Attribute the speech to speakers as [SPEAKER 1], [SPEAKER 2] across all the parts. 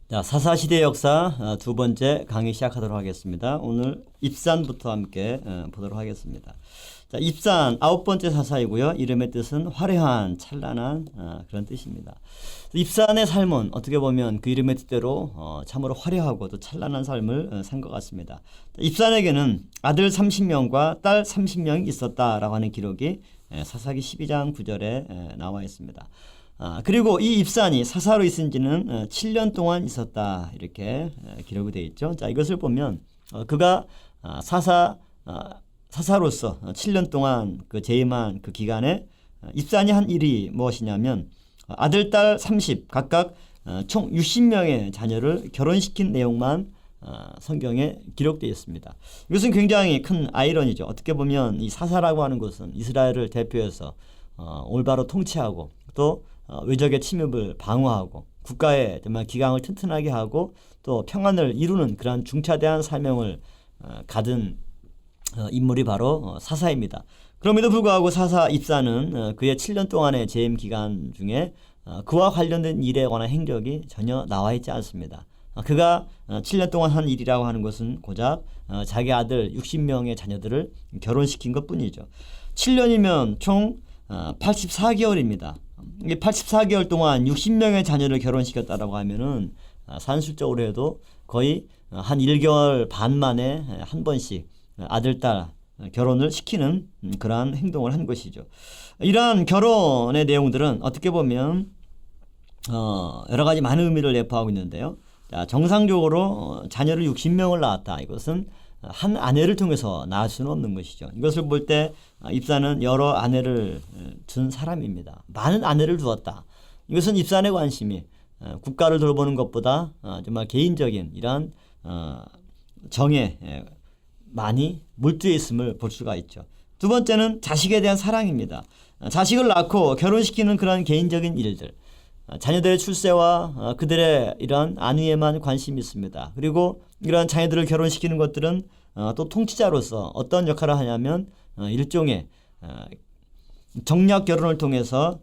[SPEAKER 1] 자, 사사시대 역사 두 번째 강의 시작하도록 하겠습니다. 오늘 입산부터 함께 보도록 하겠습니다. 자, 입산 아홉 번째 사사이고요. 이름의 뜻은 화려한, 찬란한 그런 뜻입니다. 입산의 삶은 어떻게 보면 그 이름의 뜻대로 참으로 화려하고 또 찬란한 삶을 산 것 같습니다. 입산에게는 아들 30명과 딸 30명이 있었다라고 하는 기록이 사사기 12장 9절에 나와 있습니다. 그리고 이 입산이 사사로 있은 지는 7년 동안 있었다 이렇게 기록이 되어 있죠. 자, 이것을 보면 그가 사사로서 7년 동안 그 재임한 그 기간에 입산이 한 일이 무엇이냐면 아들, 딸 30 각각 총 60명의 자녀를 결혼시킨 내용만 성경에 기록되어 있습니다. 이것은 굉장히 큰 아이러니죠. 어떻게 보면 이 사사라고 하는 것은 이스라엘을 대표해서 올바로 통치하고 또 외적의 침입을 방어하고 국가의 정말 기강을 튼튼하게 하고 또 평안을 이루는 그러한 중차대한 사명을 가진 인물이 바로 사사입니다. 그럼에도 불구하고 사사 입사는 그의 7년 동안의 재임 기간 중에 그와 관련된 일에 관한 행적이 전혀 나와 있지 않습니다. 그가 7년 동안 한 일이라고 하는 것은 고작 자기 아들 60명의 자녀들을 결혼시킨 것뿐이죠. 7년이면 총 84개월입니다. 이 84개월 동안 60명의 자녀를 결혼시켰다라고 하면은 산술적으로 해도 거의 한 1개월 반 만에 한 번씩 아들, 딸 결혼을 시키는 그러한 행동을 한 것이죠. 이러한 결혼의 내용들은 어떻게 보면 여러 가지 많은 의미를 내포하고 있는데요. 자, 정상적으로 자녀를 60명을 낳았다. 이것은 한 아내를 통해서 낳을 수는 없는 것이죠. 이것을 볼 때 입사는 여러 아내를 둔 사람입니다. 많은 아내를 두었다. 이것은 입산의 관심이 국가를 돌보는 것보다 정말 개인적인 이러한 정에 많이 몰두해 있음을 볼 수가 있죠. 두 번째는 자식에 대한 사랑입니다. 자식을 낳고 결혼시키는 그런 개인적인 일들, 자녀들의 출세와 그들의 이러한 안위에만 관심이 있습니다. 그리고 이러한 자녀들을 결혼시키는 것들은 또 통치자로서 어떤 역할을 하냐면 일종의 정략 결혼을 통해서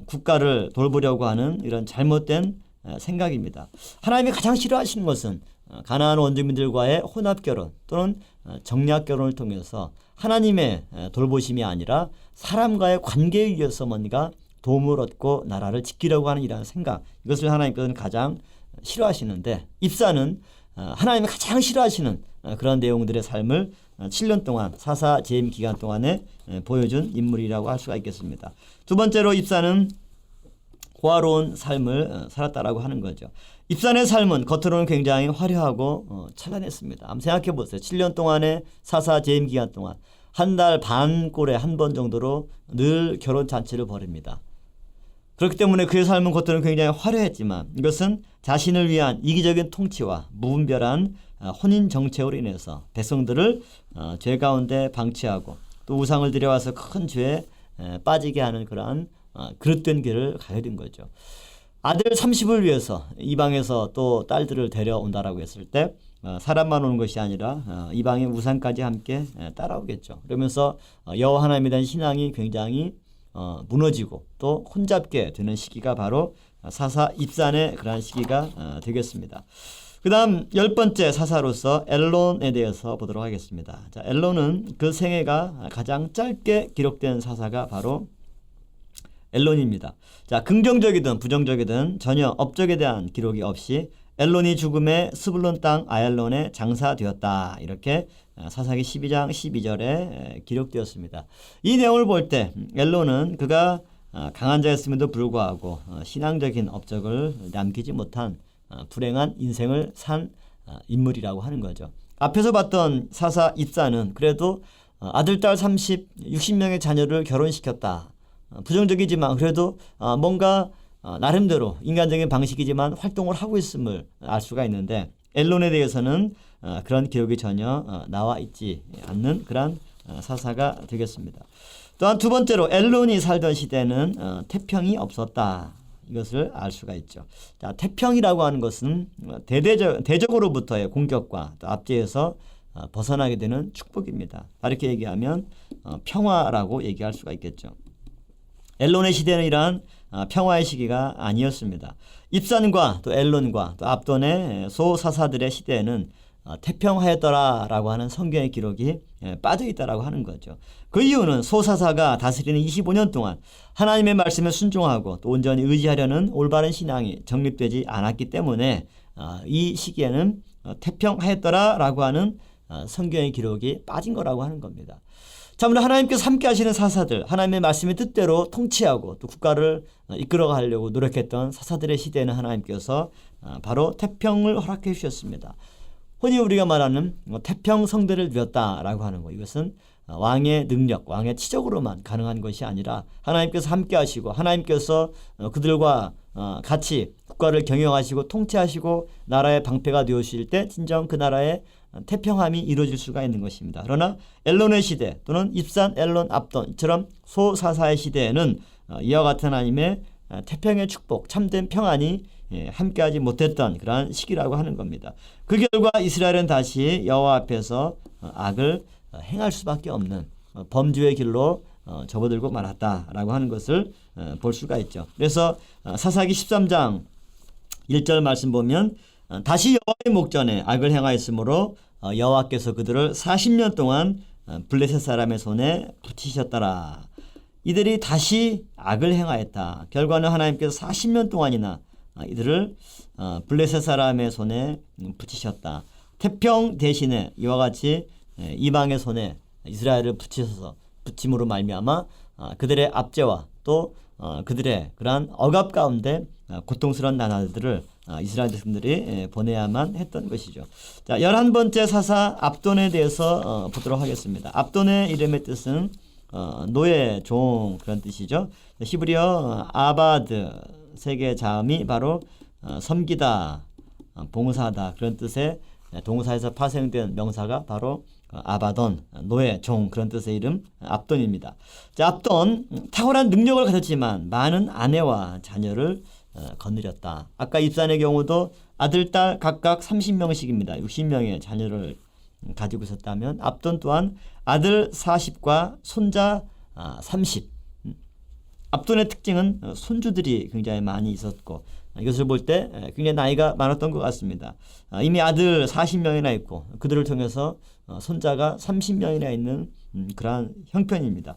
[SPEAKER 1] 국가를 돌보려고 하는 이런 잘못된 생각입니다. 하나님이 가장 싫어하시는 것은 가나안 원주민들과의 혼합 결혼 또는 정략 결혼을 통해서 하나님의 돌보심이 아니라 사람과의 관계에 의해서 뭔가 도움을 얻고 나라를 지키려고 하는 이러한 생각, 이것을 하나님께서는 가장 싫어하시는데 입사는 하나님이 가장 싫어하시는 그런 내용들의 삶을 7년 동안 사사 재임 기간 동안에 보여준 인물이라고 할 수가 있겠습니다. 두 번째로 입사는 호화로운 삶을 살았다라고 하는 거죠. 입산의 삶은 겉으로는 굉장히 화려하고 찬란했습니다. 한번 생각해 보세요. 7년 동안의 사사 재임 기간 동안 한 달 반 꼴에 한 번 정도로 늘 결혼 잔치를 벌입니다. 그렇기 때문에 그의 삶은 겉으로는 굉장히 화려했지만 이것은 자신을 위한 이기적인 통치와 무분별한 혼인 정책으로 인해서 백성들을 죄 가운데 방치하고 또 우상을 들여와서 큰 죄에 빠지게 하는 그러한 그릇된 길을 가게 된 거죠. 아들 30을 위해서 이방에서 또 딸들을 데려온다라고 했을 때 사람만 오는 것이 아니라 이방의 우상까지 함께 따라오겠죠. 그러면서 여호와 하나님에 대한 신앙이 굉장히 무너지고 또 혼잡게 되는 시기가 바로 사사 입산의 그러한 시기가 되겠습니다. 그 다음 10번째 사사로서 엘론에 대해서 보도록 하겠습니다. 자, 엘론은 그 생애가 가장 짧게 기록된 사사가 바로 엘론입니다. 자, 긍정적이든 부정적이든 전혀 업적에 대한 기록이 없이 엘론이 죽음에 스불론 땅 아얄론에 장사되었다. 이렇게 사사기 12장 12절에 기록되었습니다. 이 내용을 볼 때 엘론은 그가 강한 자였음에도 불구하고 신앙적인 업적을 남기지 못한 불행한 인생을 산 인물이라고 하는 거죠. 앞에서 봤던 사사 입사는 그래도 아들, 딸 60명의 자녀를 결혼시켰다. 부정적이지만 그래도 뭔가 나름대로 인간적인 방식이지만 활동을 하고 있음을 알 수가 있는데 엘론에 대해서는 그런 기록이 전혀 나와 있지 않는 그런 사사가 되겠습니다. 또한 두 번째로 엘론이 살던 시대는 태평이 없었다. 이것을 알 수가 있죠. 자, 태평이라고 하는 것은 대적으로부터의 공격과 또 압제에서 벗어나게 되는 축복입니다. 이렇게 얘기하면 평화라고 얘기할 수가 있겠죠. 엘론의 시대는 이러한 평화의 시기가 아니었습니다. 입산과 또 엘론과 또 압돈의 소사사들의 시대에는 태평하였더라라고 하는 성경의 기록이 빠져 있다라고 하는 거죠. 그 이유는 소사사가 다스리는 25년 동안 하나님의 말씀에 순종하고 또 온전히 의지하려는 올바른 신앙이 정립되지 않았기 때문에 이 시기에는 태평하였더라라고 하는 성경의 기록이 빠진 거라고 하는 겁니다. 참으로 하나님께서 함께 하시는 사사들, 하나님의 말씀의 뜻대로 통치하고 또 국가를 이끌어 가려고 노력했던 사사들의 시대에는 하나님께서 바로 태평을 허락해 주셨습니다. 흔히 우리가 말하는 태평성대를 누렸다라고 하는 거, 이것은 왕의 능력, 왕의 치적으로만 가능한 것이 아니라 하나님께서 함께 하시고 하나님께서 그들과 같이 국가를 경영하시고 통치하시고 나라의 방패가 되어주실 때 진정 그 나라의 태평함이 이루어질 수가 있는 것입니다. 그러나 엘론의 시대 또는 입산, 엘론, 압돈 이처럼 소사사의 시대에는 이와 같은 하나님의 태평의 축복, 참된 평안이 함께하지 못했던 그러한 시기라고 하는 겁니다. 그 결과 이스라엘은 다시 여호와 앞에서 악을 행할 수밖에 없는 범죄의 길로 접어들고 말았다라고 하는 것을 볼 수가 있죠. 그래서 사사기 13장 1절 말씀 보면 다시 여호와의 목전에 악을 행하였으므로 여호와께서 그들을 40년 동안 블레셋 사람의 손에 붙이셨더라. 이들이 다시 악을 행하였다. 결과는 하나님께서 40년 동안이나 이들을 블레셋 사람의 손에 붙이셨다. 태평 대신에 이와 같이 이방의 손에 이스라엘을 붙임으로 말미암아 그들의 압제와 또 그들의 그러한 억압 가운데 고통스러운 나날들을 이스라엘 백성들이 보내야만 했던 것이죠. 자, 11번째 사사 압돈에 대해서 보도록 하겠습니다. 압돈의 이름의 뜻은 노예, 종 그런 뜻이죠. 히브리어 아바드 세 개의 자음이 바로 섬기다, 봉사하다 그런 뜻의 동사에서 파생된 명사가 바로 아바돈, 노예, 종 그런 뜻의 이름 압돈입니다. 자, 압돈 탁월한 능력을 가졌지만 많은 아내와 자녀를 거느렸다. 아까 입산의 경우도 아들, 딸 각각 30명씩입니다. 60명의 자녀를 가지고 있었다면 압돈 또한 아들 40과 손자 30. 압돈의 특징은 손주들이 굉장히 많이 있었고 이것을 볼 때 굉장히 나이가 많았던 것 같습니다. 이미 아들 40명이나 있고 그들을 통해서 손자가 30명이나 있는 그러한 형편입니다.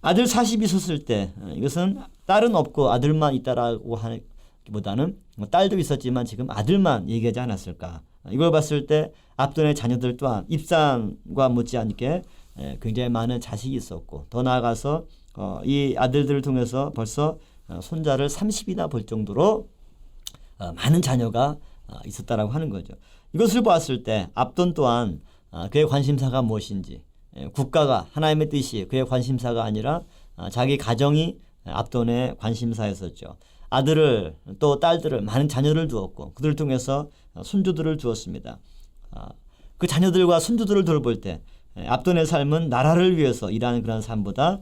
[SPEAKER 1] 아들 40이 있었을 때 이것은 딸은 없고 아들만 있다라고 하기보다는 딸도 있었지만 지금 아들만 얘기하지 않았을까. 이걸 봤을 때 압돈의 자녀들 또한 입산과 못지않게 굉장히 많은 자식이 있었고 더 나아가서 이 아들들을 통해서 벌써 손자를 30이나 볼 정도로 많은 자녀가 있었다라고 하는 거죠. 이것을 보았을 때 압돈 또한 그의 관심사가 무엇인지, 국가가 하나님의 뜻이 그의 관심사가 아니라 자기 가정이 압돈의 관심사였었죠. 아들을 또 딸들을 많은 자녀를 두었고 그들을 통해서 손주들을 두었습니다. 그 자녀들과 손주들을 돌볼 때 압돈의 삶은 나라를 위해서 일하는 그런 삶보다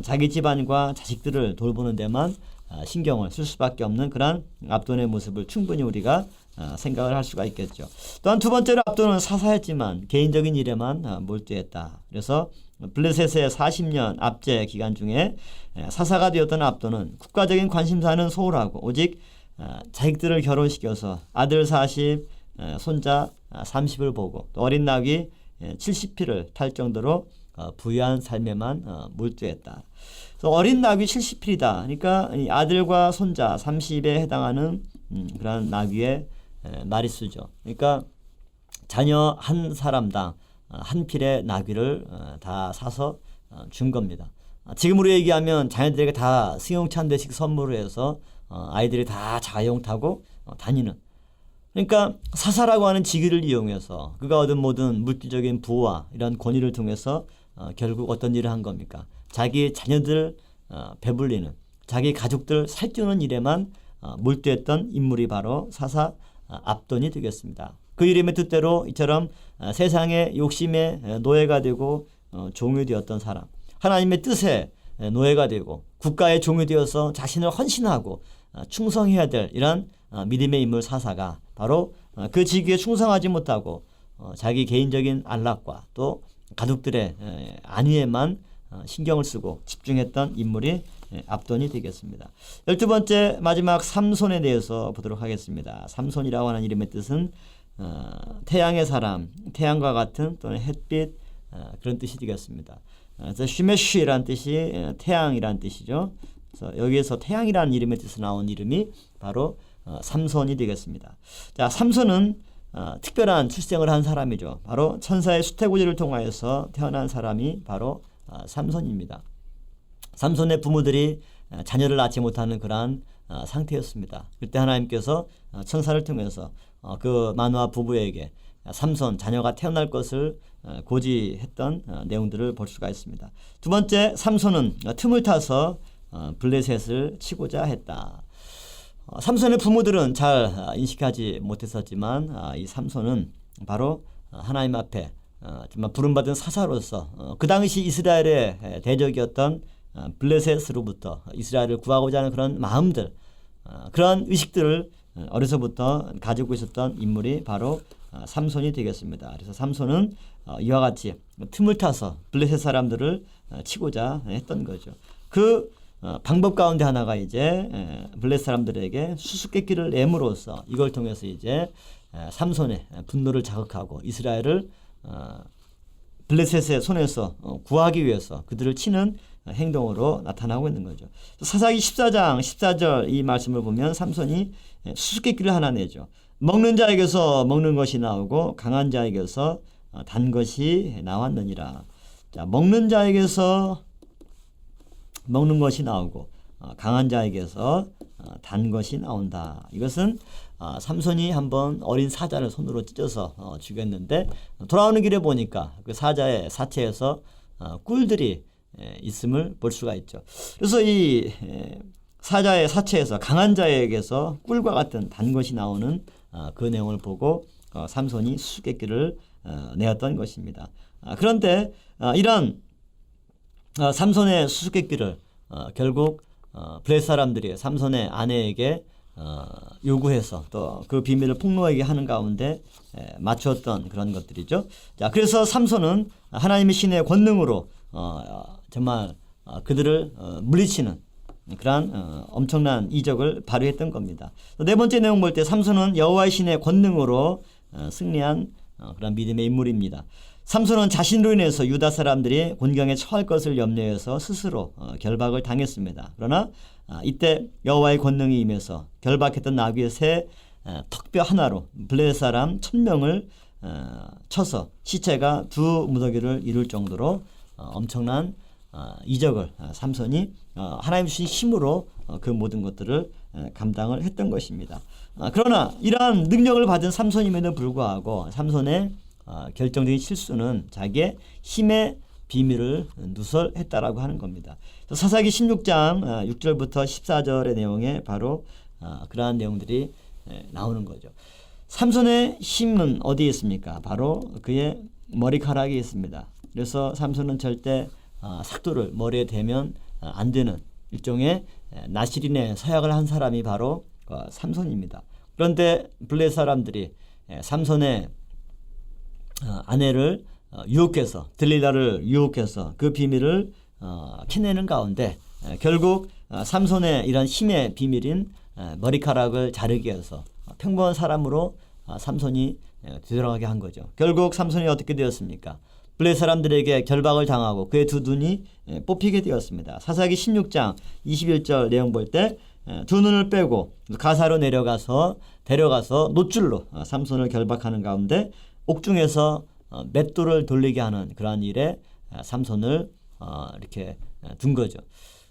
[SPEAKER 1] 자기 집안과 자식들을 돌보는 데만 신경을 쓸 수밖에 없는 그런 압돈의 모습을 충분히 우리가 생각을 할 수가 있겠죠. 또한 두 번째로 압돈은 사사였지만 개인적인 일에만 몰두했다. 그래서 블레셋의 40년 압제 기간 중에 사사가 되었던 압돈은 국가적인 관심사는 소홀하고 오직 자식들을 결혼시켜서 아들 40, 손자 30을 보고 또 어린 낙이 70피를 탈 정도로 부유한 삶에만 몰두했다. 그래서 어린 낙이 70필이다. 그러니까 아들과 손자 30에 해당하는 그런 나귀의 마리수죠. 그러니까 자녀 한 사람당 한 필의 나귀를 다 사서 준 겁니다. 지금으로 얘기하면 자녀들에게 다 승용차 한 대씩 선물을 해서 아이들이 다 자가용 타고 다니는. 그러니까 사사라고 하는 직위를 이용해서 그가 얻은 모든 물질적인 부와 이런 권위를 통해서 결국 어떤 일을 한 겁니까? 자기 자녀들 배불리는, 자기 가족들 살찌우는 일에만 몰두했던 인물이 바로 사사 압돈이 되겠습니다. 그 이름의 뜻대로 이처럼 세상의 욕심의 노예가 되고 종이 되었던 사람, 하나님의 뜻에 노예가 되고 국가의 종이 되어서 자신을 헌신하고 충성해야 될 이런 믿음의 인물 사사가 바로 그 직위에 충성하지 못하고 자기 개인적인 안락과 또 가족들의 안위에만 신경을 쓰고 집중했던 인물이 압돈이 되겠습니다. 12번째 마지막 삼손에 대해서 보도록 하겠습니다. 삼손이라고 하는 이름의 뜻은 태양의 사람, 태양과 같은 또는 햇빛 그런 뜻이 되겠습니다. 그래서 쉬메쉬라는 뜻이 태양이라는 뜻이죠. 그래서 여기에서 태양이라는 이름의 뜻으로 나온 이름이 바로 삼손이 되겠습니다. 자, 삼손은 특별한 출생을 한 사람이죠. 바로 천사의 수태고지를 통하여서 태어난 사람이 바로 삼손입니다. 삼손의 부모들이 자녀를 낳지 못하는 그러한 상태였습니다. 그때 하나님께서 천사를 통해서 그 마노아 부부에게 삼손 자녀가 태어날 것을 고지했던 내용들을 볼 수가 있습니다. 두 번째, 삼손은 틈을 타서 블레셋을 치고자 했다. 삼손의 부모들은 잘 인식하지 못했었지만 이 삼손은 바로 하나님 앞에 정말 부름받은 사사로서 그 당시 이스라엘의 대적이었던 블레셋으로부터 이스라엘을 구하고자 하는 그런 마음들, 그런 의식들을 어려서부터 가지고 있었던 인물이 바로 삼손이 되겠습니다. 그래서 삼손은 이와 같이 틈을 타서 블레셋 사람들을 치고자 했던 거죠. 그 방법 가운데 하나가 이제 블레셋 사람들에게 수수께끼를 내므로써 이걸 통해서 이제 삼손의 분노를 자극하고 이스라엘을 블레셋의 손에서 구하기 위해서 그들을 치는 행동으로 나타나고 있는 거죠. 사사기 14장 14절 이 말씀을 보면 삼손이 수수께끼를 하나 내죠. 먹는 자에게서 먹는 것이 나오고 강한 자에게서 단 것이 나왔느니라. 자, 먹는 자에게서 먹는 것이 나오고 강한 자에게서 단 것이 나온다. 이것은 삼손이 한번 어린 사자를 손으로 찢어서 죽였는데 돌아오는 길에 보니까 그 사자의 사체에서 꿀들이 있음을 볼 수가 있죠. 그래서 이 사자의 사체에서 강한 자에게서 꿀과 같은 단 것이 나오는 그 내용을 보고 삼손이 수수께끼를 내었던 것입니다. 그런데 이런 삼손의 수수께끼를 결국 블레셋 사람들이 삼손의 아내에게 요구해서 또 그 비밀을 폭로하게 하는 가운데 맞추었던 그런 것들이죠. 자, 그래서 삼손은 하나님의 신의 권능으로 정말 그들을 물리치는 그러한 엄청난 이적을 발휘했던 겁니다. 네 번째 내용 볼 때 삼손은 여호와의 신의 권능으로 승리한 그런 믿음의 인물입니다. 삼손은 자신으로 인해서 유다 사람들이 곤경에 처할 것을 염려해서 스스로 결박을 당했습니다. 그러나 이때 여호와의 권능이 임해서 결박했던 나귀의 새 턱뼈 하나로 블레셋 사람 1000명을 쳐서 시체가 2 무더기를 이룰 정도로 엄청난 이적을 삼손이 하나님 주신 힘으로 그 모든 것들을 감당을 했던 것입니다. 그러나 이러한 능력을 받은 삼손임에도 불구하고 삼손의 결정적인 실수는 자기의 힘의 비밀을 누설했다라고 하는 겁니다. 사사기 16장 6절부터 14절의 내용에 바로 그러한 내용들이 나오는 거죠. 삼손의 힘은 어디에 있습니까? 바로 그의 머리카락에 있습니다. 그래서 삼손은 절대 삭도를 머리에 대면 안 되는 일종의 나실인의 서약을 한 사람이 바로 삼손입니다. 그런데 블레셋 사람들이 삼손의 아내를 유혹해서 들릴라를 유혹해서 그 비밀을 캐내는 가운데 결국 삼손의 이런 힘의 비밀인 머리카락을 자르기 위해서 평범한 사람으로 삼손이 되돌아가게 한 거죠. 결국 삼손이 어떻게 되었습니까? 블레셋 사람들에게 결박을 당하고 그의 2 눈이 뽑히게 되었습니다. 사사기 16장 21절 내용 볼 때 2 눈을 빼고 가사로 데려가서 노줄로 삼손을 결박하는 가운데 옥중에서 맷돌을 돌리게 하는 그러한 일에 삼손을 이렇게 둔 거죠.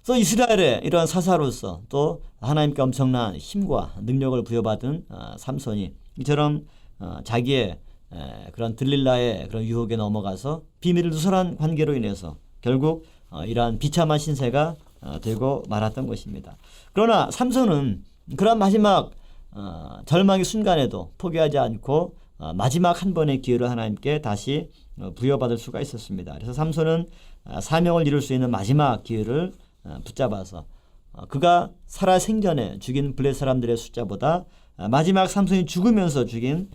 [SPEAKER 1] 그래서 이스라엘의 이러한 사사로서 또 하나님께 엄청난 힘과 능력을 부여받은 삼손이 이처럼 자기의 그런 들릴라의 그런 유혹에 넘어가서 비밀을 누설한 관계로 인해서 결국 이러한 비참한 신세가 되고 말았던 것입니다. 그러나 삼손은 그런 마지막 절망의 순간에도 포기하지 않고 마지막 한 번의 기회를 하나님께 다시 부여받을 수가 있었습니다. 그래서 삼손은 사명을 이룰 수 있는 마지막 기회를 붙잡아서 그가 살아 생전에 죽인 블레셋 사람들의 숫자보다 마지막 삼손이 죽으면서 죽인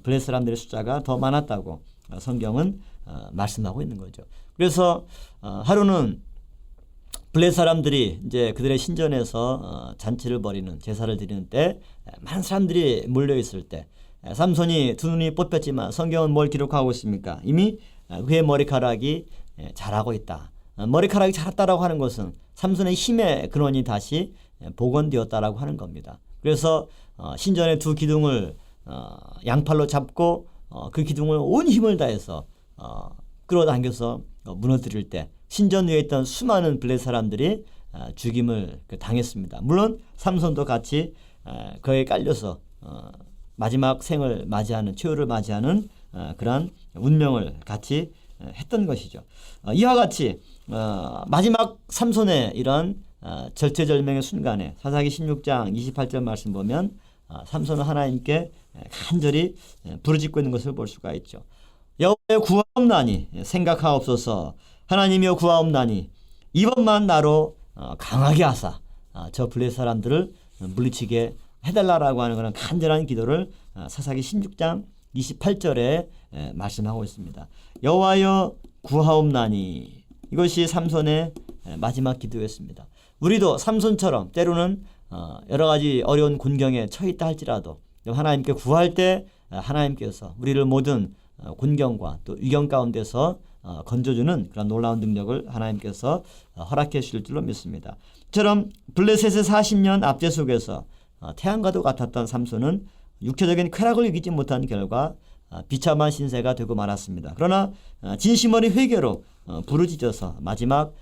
[SPEAKER 1] 블레셋 사람들의 숫자가 더 많았다고 성경은 말씀하고 있는 거죠. 그래서 하루는 블레셋 사람들이 이제 그들의 신전에서 잔치를 벌이는 제사를 드리는 때 많은 사람들이 몰려 있을 때 삼손이 두 눈이 뽑혔지만 성경은 뭘 기록하고 있습니까? 이미 그의 머리카락이 자라고 있다. 머리카락이 자랐다라고 하는 것은 삼손의 힘의 근원이 다시 복원되었다라고 하는 겁니다. 그래서 신전의 두 기둥을 양팔로 잡고 그 기둥을 온 힘을 다해서 끌어당겨서 무너뜨릴 때 신전 위에 있던 수많은 블레셋 사람들이 죽임을 당했습니다. 물론 삼손도 같이 거기에 깔려서 마지막 생을 맞이하는 최후를 맞이하는 그러한 운명을 같이 했던 것이죠. 이와 같이 마지막 삼손의 이런 절체절명의 순간에 사사기 16장 28절 말씀 보면 삼손은 하나님께 간절히 부르짖고 있는 것을 볼 수가 있죠. 여호와여 구하옵나니 생각하옵소서. 하나님이여 구하옵나니 이번만 나로 강하게 하사 저 블레셋 사람들을 물리치게 해달라라고 하는 그런 간절한 기도를 사사기 16장 28절에 말씀하고 있습니다. 여호와여 구하옵나니 이것이 삼손의 마지막 기도였습니다. 우리도 삼손처럼 때로는 여러 가지 어려운 곤경에 처했다 할지라도 하나님께 구할 때 하나님께서 우리를 모든 곤경과 또 위경 가운데서 건져주는 그런 놀라운 능력을 하나님께서 허락해 주실 줄로 믿습니다. 이처럼 블레셋의 40년 압제 속에서 태양과도 같았던 삼손은 육체적인 쾌락을 이기지 못한 결과 비참한 신세가 되고 말았습니다. 그러나 진심 어린 회개로 부르짖어서 마지막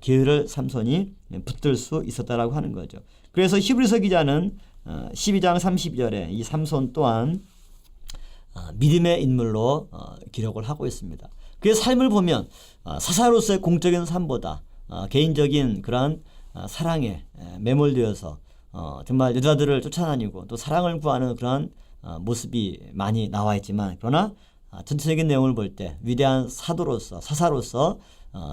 [SPEAKER 1] 기회를 삼손이 붙들 수 있었다라고 하는 거죠. 그래서 히브리서 기자는 12장 32절에 이 삼손 또한 믿음의 인물로 기록을 하고 있습니다. 그의 삶을 보면 사사로서의 공적인 삶보다 개인적인 그러한 사랑에 매몰되어서 정말 여자들을 쫓아다니고 또 사랑을 구하는 그러한 모습이 많이 나와 있지만 그러나 전체적인 내용을 볼 때 위대한 사도로서 사사로서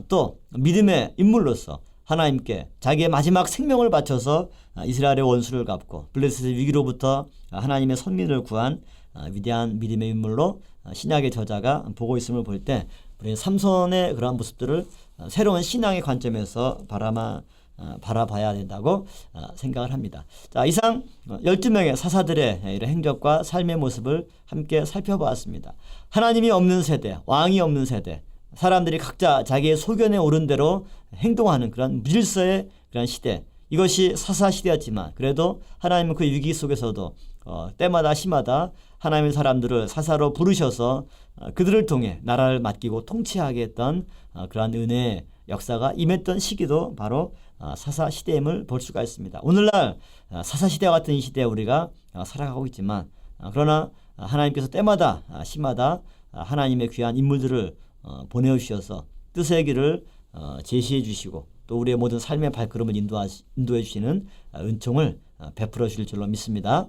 [SPEAKER 1] 또 믿음의 인물로서 하나님께 자기의 마지막 생명을 바쳐서 이스라엘의 원수를 갚고 블레셋의 위기로부터 하나님의 선민을 구한 위대한 믿음의 인물로 신약의 저자가 보고 있음을 볼 때 우리 삼손의 그러한 모습들을 새로운 신앙의 관점에서 바라봐야 된다고 생각을 합니다. 자, 이상 12명의 사사들의 이런 행적과 삶의 모습을 함께 살펴보았습니다. 하나님이 없는 세대, 왕이 없는 세대, 사람들이 각자 자기의 소견에 오른 대로 행동하는 그런 무질서의 그런 시대, 이것이 사사 시대였지만 그래도 하나님은 그 위기 속에서도 때마다 시마다 하나님의 사람들을 사사로 부르셔서 그들을 통해 나라를 맡기고 통치하게 했던 그러한 은혜의 역사가 임했던 시기도 바로 사사 시대임을 볼 수가 있습니다. 오늘날 사사 시대와 같은 이 시대에 우리가 살아가고 있지만 그러나 하나님께서 때마다 시마다 하나님의 귀한 인물들을 보내주셔서 뜻의 길을 제시해 주시고 또 우리의 모든 삶의 발걸음을 인도해 주시는 은총을 베풀어 주실 줄로 믿습니다.